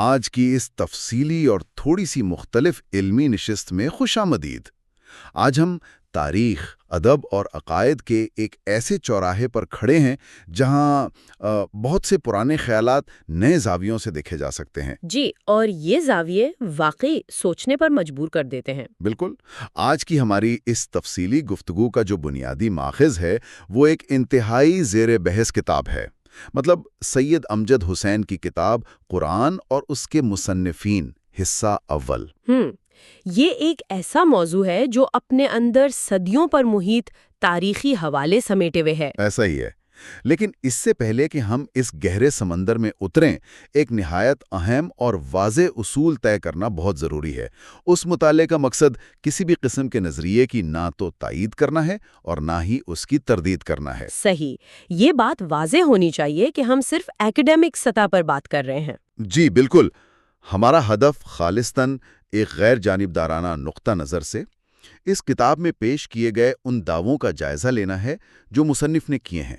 آج کی اس تفصیلی اور تھوڑی سی مختلف علمی نشست میں خوش آمدید۔ آج ہم تاریخ، ادب اور عقائد کے ایک ایسے چوراہے پر کھڑے ہیں جہاں بہت سے پرانے خیالات نئے زاویوں سے دیکھے جا سکتے ہیں۔ جی، اور یہ زاویے واقعی سوچنے پر مجبور کر دیتے ہیں۔ بالکل۔ آج کی ہماری اس تفصیلی گفتگو کا جو بنیادی ماخذ ہے وہ ایک انتہائی زیر بحث کتاب ہے، مطلب سید امجد حسین کی کتاب قرآن اور اس کے مصنفین، حصہ اول۔ یہ ایک ایسا موضوع ہے جو اپنے اندر صدیوں پر محیط تاریخی حوالے سمیٹے ہوئے ہے۔ ایسا ہی ہے، لیکن اس سے پہلے کہ ہم اس گہرے سمندر میں اتریں، ایک نہایت اہم اور واضح اصول طے کرنا بہت ضروری ہے۔ اس مطالعے کا مقصد کسی بھی قسم کے نظریے کی نہ تو تائید کرنا ہے اور نہ ہی اس کی تردید کرنا ہے۔ صحیح، یہ بات واضح ہونی چاہیے کہ ہم صرف ایکیڈیمک سطح پر بات کر رہے ہیں۔ جی بالکل، ہمارا ہدف خالصتاً ایک غیر جانبدارانہ نقطہ نظر سے اس کتاب میں پیش کیے گئے ان دعووں کا جائزہ لینا ہے جو مصنف نے کیے ہیں۔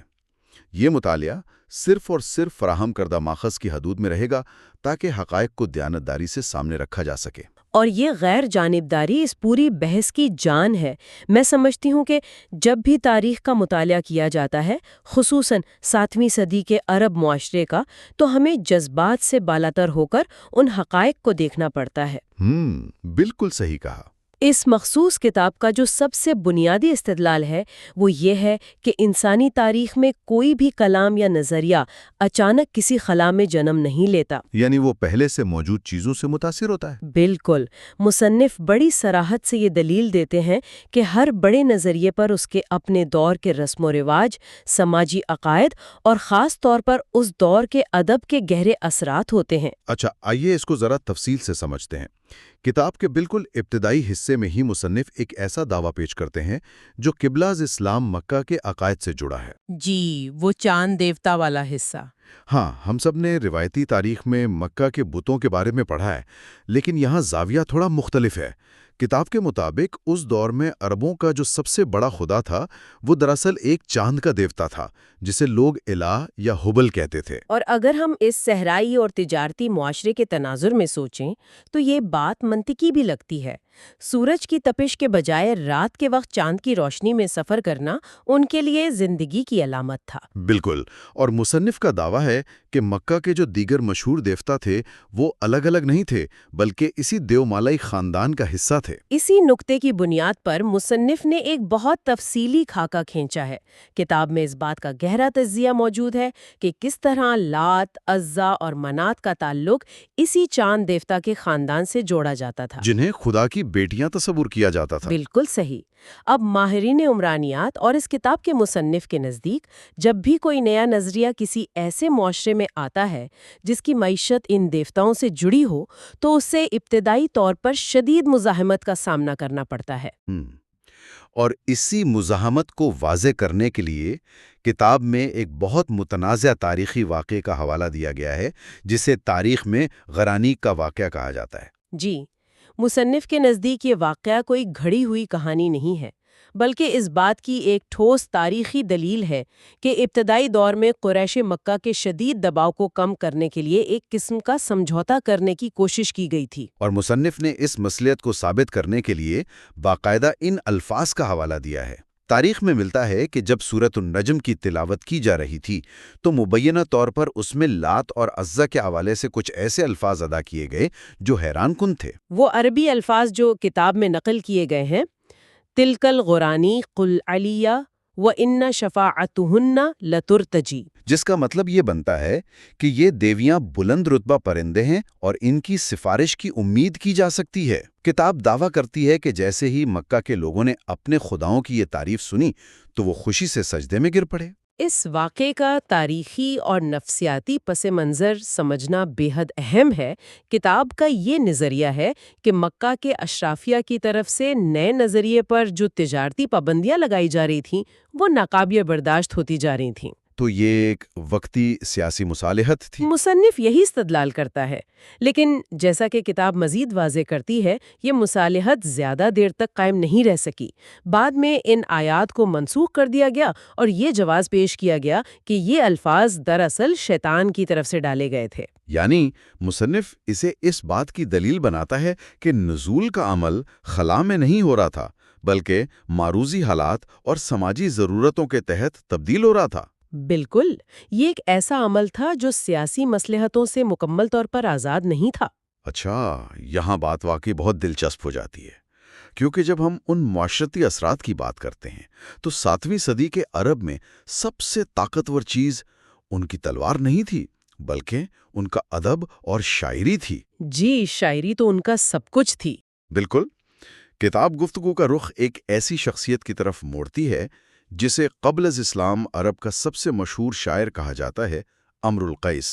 یہ مطالعہ صرف اور صرف فراہم کردہ ماخذ کی حدود میں رہے گا تاکہ حقائق کو دیانتداری سے سامنے رکھا جا سکے۔ اور یہ غیر جانبداری اس پوری بحث کی جان ہے۔ میں سمجھتی ہوں کہ جب بھی تاریخ کا مطالعہ کیا جاتا ہے، خصوصاً 7ویں صدی کے عرب معاشرے کا، تو ہمیں جذبات سے بالاتر ہو کر ان حقائق کو دیکھنا پڑتا ہے۔ بالکل صحیح کہا۔ اس مخصوص کتاب کا جو سب سے بنیادی استدلال ہے وہ یہ ہے کہ انسانی تاریخ میں کوئی بھی کلام یا نظریہ اچانک کسی خلا میں جنم نہیں لیتا، یعنی وہ پہلے سے موجود چیزوں سے متاثر ہوتا ہے۔ بالکل۔ مصنف بڑی صراحت سے یہ دلیل دیتے ہیں کہ ہر بڑے نظریے پر اس کے اپنے دور کے رسم و رواج، سماجی عقائد اور خاص طور پر اس دور کے ادب کے گہرے اثرات ہوتے ہیں۔ اچھا، آئیے اس کو ذرا تفصیل سے سمجھتے ہیں۔ کتاب کے بالکل ابتدائی حصے میں ہی مصنف ایک ایسا دعویٰ پیش کرتے ہیں جو قبلہ از اسلام مکہ کے عقائد سے جڑا ہے۔ جی، وہ چاند دیوتا والا حصہ۔ ہاں، ہم سب نے روایتی تاریخ میں مکہ کے بتوں کے بارے میں پڑھا ہے، لیکن یہاں زاویہ تھوڑا مختلف ہے۔ کتاب کے مطابق اس دور میں عربوں کا جو سب سے بڑا خدا تھا وہ دراصل ایک چاند کا دیوتا تھا جسے لوگ الہ یا ہبل کہتے تھے۔ اور اگر ہم اس صحرائی اور تجارتی معاشرے کے تناظر میں سوچیں تو یہ بات منطقی بھی لگتی ہے۔ سورج کی تپش کے بجائے رات کے وقت چاند کی روشنی میں سفر کرنا ان کے لیے زندگی کی علامت تھا۔ بالکل، اور مصنف کا دعویٰ ہے کہ مکہ کے جو دیگر مشہور دیوتا تھے وہ الگ الگ نہیں تھے بلکہ اسی دیومالائی خاندان کا حصہ تھے۔ اسی نقطے کی بنیاد پر مصنف نے ایک بہت تفصیلی خاکہ کھینچا ہے۔ کتاب میں اس بات کا گہرا تجزیہ موجود ہے کہ کس طرح لات، عزا اور منات کا تعلق اسی چاند دیوتا کے خاندان سے جوڑا جاتا تھا، جنہیں خدا کی بیٹیاں تصور کیا جاتا تھا۔ بالکل صحیح۔ اب ماہرین عمرانیات اور اس کتاب کے مصنف کے نزدیک جب بھی کوئی نیا نظریہ کسی ایسے معاشرے میں آتا ہے جس کی معیشت ان دیوتاؤں سے جڑی ہو تو اسے ابتدائی طور پر شدید مزاحمت کا سامنا کرنا پڑتا ہے۔ اور اسی مزاحمت کو واضح کرنے کے لیے کتاب میں ایک بہت متنازع تاریخی واقعے کا حوالہ دیا گیا ہے جسے تاریخ میں غرانیق کا واقعہ کہا جاتا ہے۔ جی، مصنف کے نزدیک یہ واقعہ کوئی گھڑی ہوئی کہانی نہیں ہے بلکہ اس بات کی ایک ٹھوس تاریخی دلیل ہے کہ ابتدائی دور میں قریش مکہ کے شدید دباؤ کو کم کرنے کے لیے ایک قسم کا سمجھوتا کرنے کی کوشش کی گئی تھی۔ اور مصنف نے اس مصلحت کو ثابت کرنے کے لیے باقاعدہ ان الفاظ کا حوالہ دیا ہے۔ تاریخ میں ملتا ہے کہ جب سورۃ النجم کی تلاوت کی جا رہی تھی تو مبینہ طور پر اس میں لات اور عزا کے حوالے سے کچھ ایسے الفاظ ادا کیے گئے جو حیران کن تھے۔ وہ عربی الفاظ جو کتاب میں نقل کیے گئے ہیں، تلک الغرانیق العلیہ وَإِنَّ شَفَاعَتُهُنَّ لَتُرْتَجِی، جس کا مطلب یہ بنتا ہے کہ یہ دیویاں بلند رتبہ پرندے ہیں اور ان کی سفارش کی امید کی جا سکتی ہے۔ کتاب دعویٰ کرتی ہے کہ جیسے ہی مکہ کے لوگوں نے اپنے خداؤں کی یہ تعریف سنی تو وہ خوشی سے سجدے میں گر پڑے۔ اس واقعے کا تاریخی اور نفسیاتی پس منظر سمجھنا بے حد اہم ہے۔ کتاب کا یہ نظریہ ہے کہ مکہ کے اشرافیہ کی طرف سے نئے نظریے پر جو تجارتی پابندیاں لگائی جا رہی تھیں وہ ناقابل برداشت ہوتی جا رہی تھیں۔ تو یہ ایک وقتی سیاسی مصالحت تھی۔ مصنف یہی استدلال کرتا ہے، لیکن جیسا کہ کتاب مزید واضح کرتی ہے، یہ مصالحت زیادہ دیر تک قائم نہیں رہ سکی۔ بعد میں ان آیات کو منسوخ کر دیا گیا اور یہ جواز پیش کیا گیا کہ یہ الفاظ دراصل شیطان کی طرف سے ڈالے گئے تھے۔ یعنی مصنف اسے اس بات کی دلیل بناتا ہے کہ نزول کا عمل خلا میں نہیں ہو رہا تھا، بلکہ معروضی حالات اور سماجی ضرورتوں کے تحت تبدیل ہو رہا تھا۔ بالکل، یہ ایک ایسا عمل تھا جو سیاسی مصلحتوں سے مکمل طور پر آزاد نہیں تھا۔ اچھا، یہاں بات واقعی بہت دلچسپ ہو جاتی ہے، کیونکہ جب ہم ان معاشرتی اثرات کی بات کرتے ہیں تو 7ویں صدی کے عرب میں سب سے طاقتور چیز ان کی تلوار نہیں تھی، بلکہ ان کا ادب اور شاعری تھی۔ جی، شاعری تو ان کا سب کچھ تھی۔ بالکل۔ کتاب گفتگو کا رخ ایک ایسی شخصیت کی طرف موڑتی ہے جسے قبل از اسلام عرب کا سب سے مشہور شاعر کہا جاتا ہے، امر القیس۔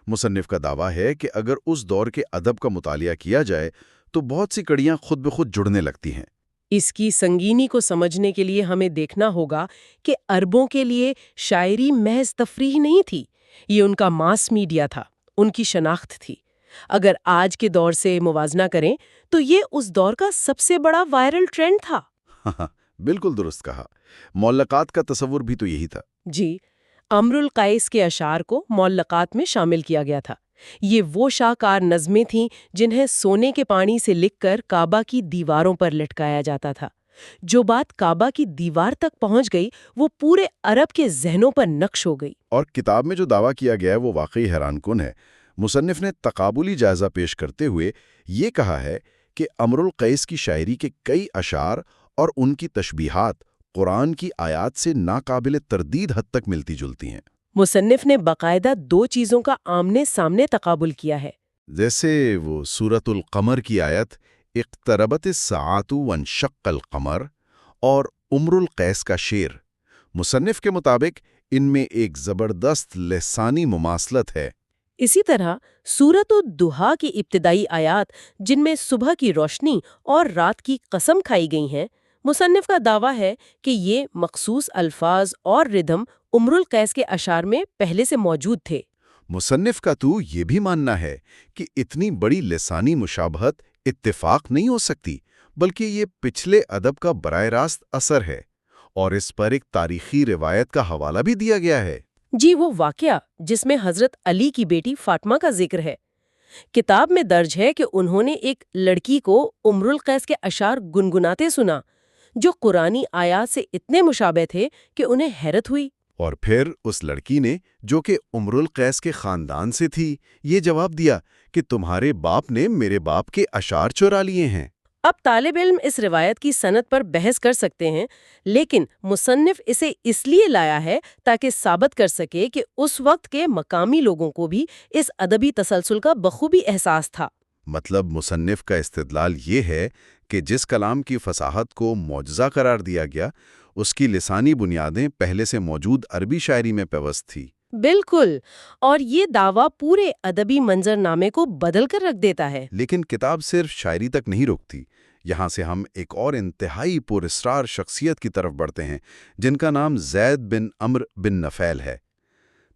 مصنف کا دعویٰ ہے کہ اگر اس دور کے ادب کا مطالعہ کیا جائے تو بہت سی کڑیاں خود بخود جڑنے لگتی ہیں۔ اس کی سنگینی کو سمجھنے کے لیے ہمیں دیکھنا ہوگا کہ عربوں کے لیے شاعری محض تفریح نہیں تھی، یہ ان کا ماس میڈیا تھا، ان کی شناخت تھی۔ اگر آج کے دور سے موازنہ کریں تو یہ اس دور کا سب سے بڑا وائرل ٹرینڈ تھا۔ بالکل درست کہا۔ معلقات کا تصور بھی تو یہی تھا۔ جی، امر القیس کے اشعار کو معلقات میں شامل کیا گیا تھا۔ یہ وہ شاہکار نظمیں تھیں جنہیں سونے کے پانی سے لکھ کر کعبہ کی دیواروں پر لٹکایا جاتا تھا۔ جو بات کعبہ کی دیوار تک پہنچ گئی وہ پورے عرب کے ذہنوں پر نقش ہو گئی۔ اور کتاب میں جو دعویٰ کیا گیا ہے وہ واقعی حیران کن ہے۔ مصنف نے تقابلی جائزہ پیش کرتے ہوئے یہ کہا ہے کہ امر القیس کی شاعری کے کئی اشعار اور ان کی تشبیہات قرآن کی آیات سے ناقابل تردید حد تک ملتی جلتی ہیں۔ مصنف نے باقاعدہ 2 چیزوں کا آمنے سامنے تقابل کیا ہے، جیسے وہ سورۃ القمر کی آیت اقتربت الساعۃ وانشق القمر اور امر القیس کا شعر۔ مصنف کے مطابق ان میں ایک زبردست لسانی مماثلت ہے۔ اسی طرح سورۃ الضحیٰ کی ابتدائی آیات جن میں صبح کی روشنی اور رات کی قسم کھائی گئی ہیں، مصنف کا دعویٰ ہے کہ یہ مخصوص الفاظ اور ردھم امر القیس کے اشعار میں پہلے سے موجود تھے۔ مصنف کا تو یہ بھی ماننا ہے کہ اتنی بڑی لسانی مشابہت اتفاق نہیں ہو سکتی، بلکہ یہ پچھلے ادب کا براہ راست اثر ہے، اور اس پر ایک تاریخی روایت کا حوالہ بھی دیا گیا ہے۔ جی، وہ واقعہ جس میں حضرت علی کی بیٹی فاطمہ کا ذکر ہے۔ کتاب میں درج ہے کہ انہوں نے ایک لڑکی کو امر القیس کے اشعار گنگناتے سنا جو قرآنی آیات سے اتنے مشابہ تھے کہ انہیں حیرت ہوئی۔ اور پھر اس لڑکی نے، جو کہ امر القیس کے خاندان سے تھی، یہ جواب دیا کہ تمہارے باپ نے میرے باپ کے اشعار چرا لیے ہیں۔ اب طالب علم اس روایت کی سند پر بحث کر سکتے ہیں، لیکن مصنف اسے اس لیے لایا ہے تاکہ ثابت کر سکے کہ اس وقت کے مقامی لوگوں کو بھی اس ادبی تسلسل کا بخوبی احساس تھا۔ مطلب مصنف کا استدلال یہ ہے کہ جس کلام کی فصاحت کو معجزہ قرار دیا گیا، اس کی لسانی بنیادیں پہلے سے موجود عربی شاعری میں پیوست تھی۔ بالکل، اور یہ دعویٰ پورے ادبی منظرنامے کو بدل کر رکھ دیتا ہے۔ لیکن کتاب صرف شاعری تک نہیں روکتی۔ یہاں سے ہم ایک اور انتہائی پراسرار شخصیت کی طرف بڑھتے ہیں جن کا نام زید بن عمرو بن نفیل ہے۔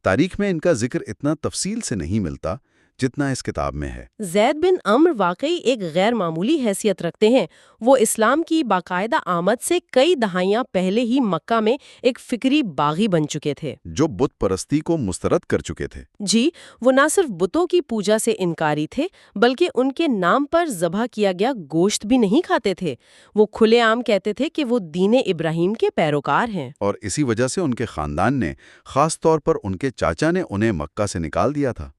تاریخ میں ان کا ذکر اتنا تفصیل سے نہیں ملتا جتنا اس کتاب میں ہے۔ زید بن عمرو واقعی ایک غیر معمولی حیثیت رکھتے ہیں۔ وہ اسلام کی باقاعدہ آمد سے کئی دہائیاں پہلے ہی مکہ میں ایک فکری باغی بن چکے تھے جو بت پرستی کو مسترد کر چکے تھے۔ جی، وہ نہ صرف بتوں کی پوجا سے انکاری تھے بلکہ ان کے نام پر ذبح کیا گیا گوشت بھی نہیں کھاتے تھے۔ وہ کھلے عام کہتے تھے کہ وہ دین ابراہیم کے پیروکار ہیں، اور اسی وجہ سے ان کے خاندان نے، خاص طور پر ان کے چاچا نے، انہیں مکہ سے نکال دیا تھا،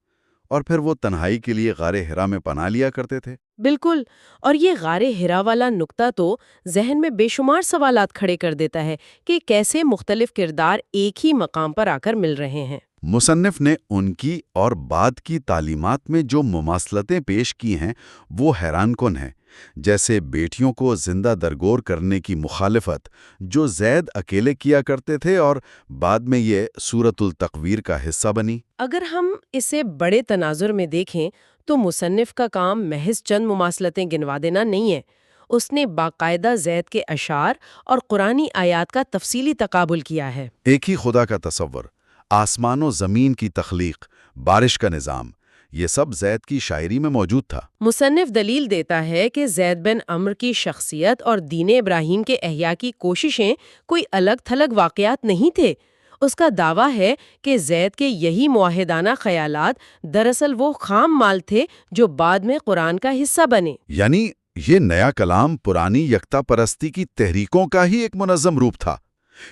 اور پھر وہ تنہائی کے لیے غار حرا میں پناہ لیا کرتے تھے۔ بالکل، اور یہ غار حرا والا نقطہ تو ذہن میں بے شمار سوالات کھڑے کر دیتا ہے کہ کیسے مختلف کردار ایک ہی مقام پر آ کر مل رہے ہیں۔ مصنف نے ان کی اور بعد کی تعلیمات میں جو مماثلتیں پیش کی ہیں وہ حیران کن ہیں، جیسے بیٹیوں کو زندہ درگور کرنے کی مخالفت جو زید اکیلے کیا کرتے تھے اور بعد میں یہ سورۃ التقویر کا حصہ بنی۔ اگر ہم اسے بڑے تناظر میں دیکھیں تو مصنف کا کام محض چند مماثلتیں گنوا دینا نہیں ہے، اس نے باقاعدہ زید کے اشعار اور قرآنی آیات کا تفصیلی تقابل کیا ہے۔ ایک ہی خدا کا تصور، آسمان و زمین کی تخلیق، بارش کا نظام، یہ سب زید کی شاعری میں موجود تھا۔ مصنف دلیل دیتا ہے کہ زید بن عمرو کی شخصیت اور دین ابراہیم کے احیاء کی کوششیں کوئی الگ تھلگ واقعات نہیں تھے۔ اس کا دعویٰ ہے کہ زید کے یہی معاہدانہ خیالات دراصل وہ خام مال تھے جو بعد میں قرآن کا حصہ بنے۔ یعنی یہ نیا کلام پرانی یکتا پرستی کی تحریکوں کا ہی ایک منظم روپ تھا۔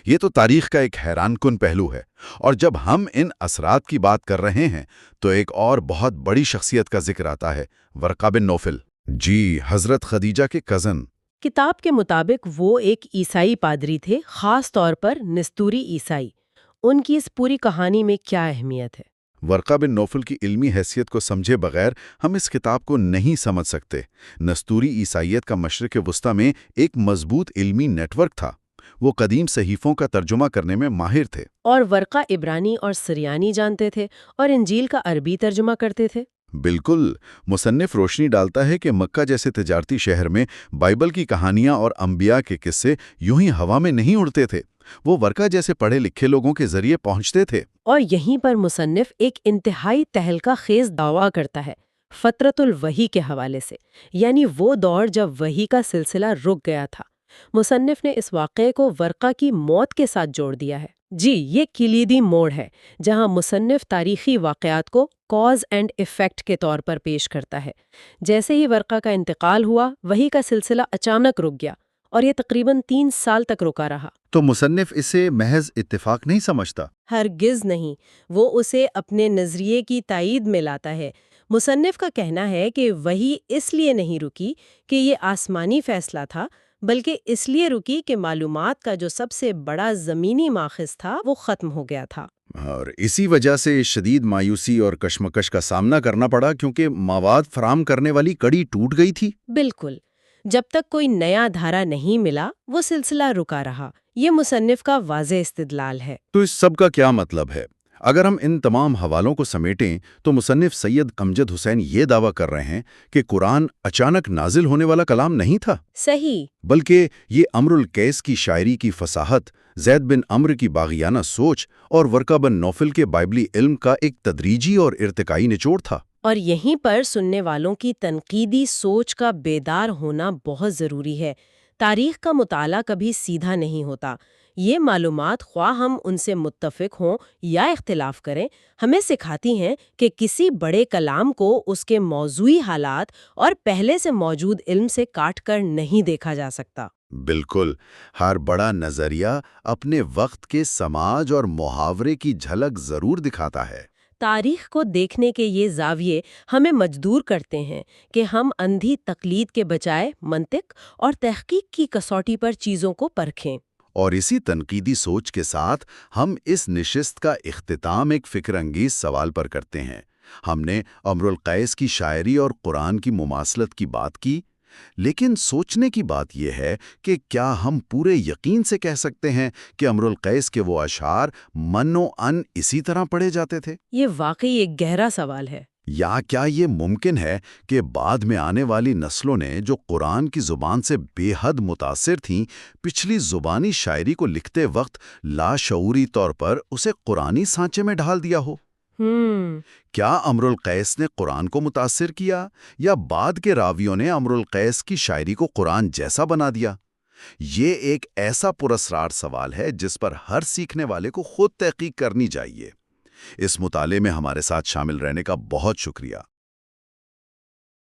یہ تو تاریخ کا ایک حیران کن پہلو ہے، اور جب ہم ان اثرات کی بات کر رہے ہیں تو ایک اور بہت بڑی شخصیت کا ذکر آتا ہے، ورقہ بن نوفل۔ جی، حضرت خدیجہ کے کزن۔ کتاب کے مطابق وہ ایک عیسائی پادری تھے، خاص طور پر نستوری عیسائی۔ ان کی اس پوری کہانی میں کیا اہمیت ہے؟ ورقہ بن نوفل کی علمی حیثیت کو سمجھے بغیر ہم اس کتاب کو نہیں سمجھ سکتے۔ نستوری عیسائیت کا مشرق وسطی میں ایک مضبوط علمی نیٹ ورک تھا۔ وہ قدیم صحیفوں کا ترجمہ کرنے میں ماہر تھے، اور ورقہ عبرانی اور سریانی جانتے تھے اور انجیل کا عربی ترجمہ کرتے تھے۔ بالکل۔ مصنف روشنی ڈالتا ہے کہ مکہ جیسے تجارتی شہر میں بائبل کی کہانیاں اور انبیاء کے قصے یوں ہی ہوا میں نہیں اڑتے تھے، وہ ورقہ جیسے پڑھے لکھے لوگوں کے ذریعے پہنچتے تھے۔ اور یہیں پر مصنف ایک انتہائی تہلکہ خیز دعویٰ کرتا ہے، فترۃ الوحی کے حوالے سے، یعنی وہ دور جب وحی کا سلسلہ رک گیا تھا۔ مصنف نے اس واقعے کو ورقہ کی موت کے ساتھ جوڑ دیا ہے۔ جی، یہ کلیدی موڑ ہے جہاں مصنف تاریخی واقعات کو کاز اینڈ ایفیکٹ کے طور پر پیش کرتا ہے۔ جیسے ہی ورقہ کا انتقال ہوا، وحی کا سلسلہ اچانک رک گیا اور یہ تقریباً 3 سال تک رکا رہا۔ تو مصنف اسے محض اتفاق نہیں سمجھتا؟ ہرگز نہیں، وہ اسے اپنے نظریے کی تائید میں لاتا ہے۔ مصنف کا کہنا ہے کہ وحی اس لیے نہیں رکی کہ یہ آسمانی فیصلہ تھا، بلکہ اس لیے رکی کہ معلومات کا جو سب سے بڑا زمینی ماخذ تھا وہ ختم ہو گیا تھا۔ اور اسی وجہ سے شدید مایوسی اور کشمکش کا سامنا کرنا پڑا، کیونکہ مواد فراہم کرنے والی کڑی ٹوٹ گئی تھی۔ بالکل، جب تک کوئی نیا دھارا نہیں ملا وہ سلسلہ رکا رہا۔ یہ مصنف کا واضح استدلال ہے۔ تو اس سب کا کیا مطلب ہے؟ اگر ہم ان تمام حوالوں کو سمیٹیں تو مصنف سید امجد حسین یہ دعویٰ کر رہے ہیں کہ قرآن اچانک نازل ہونے والا کلام نہیں تھا، صحیح، بلکہ یہ امر القیس کی شاعری کی فصاحت، زید بن عمرو کی باغیانہ سوچ اور ورقہ بن نوفل کے بائبلی علم کا ایک تدریجی اور ارتقائی نچوڑ تھا۔ اور یہیں پر سننے والوں کی تنقیدی سوچ کا بیدار ہونا بہت ضروری ہے۔ تاریخ کا مطالعہ کبھی سیدھا نہیں ہوتا۔ یہ معلومات خواہ ہم ان سے متفق ہوں یا اختلاف کریں، ہمیں سکھاتی ہیں کہ کسی بڑے کلام کو اس کے موضوعی حالات اور پہلے سے موجود علم سے کاٹ کر نہیں دیکھا جا سکتا۔ بالکل، ہر بڑا نظریہ اپنے وقت کے سماج اور محاورے کی جھلک ضرور دکھاتا ہے۔ تاریخ کو دیکھنے کے یہ زاویے ہمیں مجبور کرتے ہیں کہ ہم اندھی تقلید کے بجائے منطق اور تحقیق کی کسوٹی پر چیزوں کو پرکھیں۔ اور اسی تنقیدی سوچ کے ساتھ ہم اس نشست کا اختتام ایک فکر انگیز سوال پر کرتے ہیں۔ ہم نے امر القیس کی شاعری اور قرآن کی مماثلت کی بات کی، لیکن سوچنے کی بات یہ ہے کہ کیا ہم پورے یقین سے کہہ سکتے ہیں کہ امر القیس کے وہ اشعار من و ان اسی طرح پڑھے جاتے تھے؟ یہ واقعی ایک گہرا سوال ہے۔ یا کیا یہ ممکن ہے کہ بعد میں آنے والی نسلوں نے جو قرآن کی زبان سے بے حد متاثر تھیں، پچھلی زبانی شاعری کو لکھتے وقت لاشعوری طور پر اسے قرآنی سانچے میں ڈھال دیا ہو؟ کیا امر القیس نے قرآن کو متاثر کیا، یا بعد کے راویوں نے امر القیس کی شاعری کو قرآن جیسا بنا دیا؟ یہ ایک ایسا پراسرار سوال ہے جس پر ہر سیکھنے والے کو خود تحقیق کرنی چاہیے۔ اس مطالعے میں ہمارے ساتھ شامل رہنے کا بہت شکریہ۔